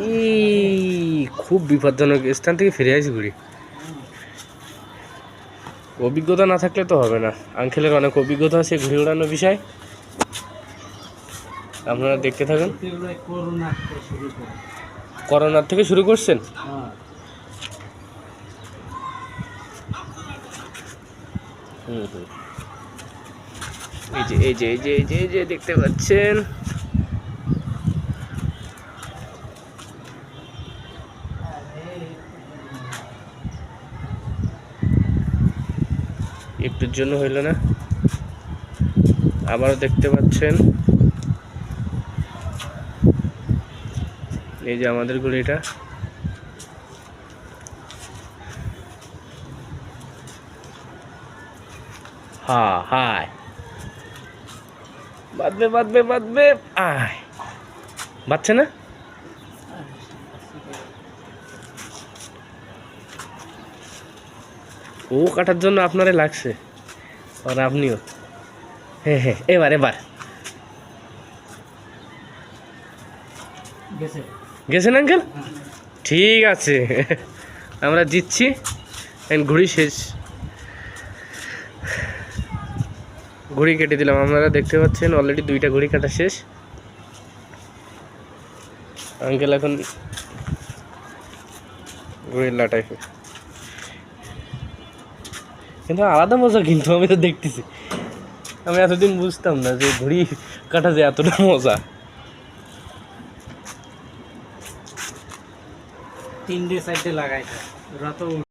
এই খুব বিপজ্জনক স্থান থেকে ফিরে আসি ঘুরি। অভিজ্ঞতা না থাকলে তো হবে না। আঙ্কেলের অনেক অভিজ্ঞতা আছে ঘুরে ওড়ানোর বিষয়, আপনারা দেখতে থাকেন। করোনার থেকে শুরু করছেন? এই যে এই যে এই যে এই যে এই যে দেখতে পাচ্ছেন, একটুর জন্য হইল না, আবারও দেখতে পাচ্ছেন এই যে আমাদের ঘুড়িটা। হ্যাঁ হায় বাঁধবে বাঁধবে বাঁধবে, আয় বাঁধছে না। ও কাটার জন্য আপনারে লাগছে, আর আপনিও। হ্যাঁ হ্যাঁ, এবার এবার গেছেন আঙ্কেল, ঠিক আছে। আমরা জিতছি, ঘুড়ি শেষ, ঘুড়ি কেটে দিলাম। আপনারা দেখতে পাচ্ছেন অলরেডি 2টা ঘুড়ি কাটা শেষ। আঙ্কেল এখন ঘুড়ির লাটাই, কিন্তু আলাদা মজা, কিন্তু আমি তো দেখতেছি, আমি এতদিন বুঝতাম না যে ঘুড়ি কাটা যে এতটা মজা। 3 ডে 4 ডে লাগাইছে।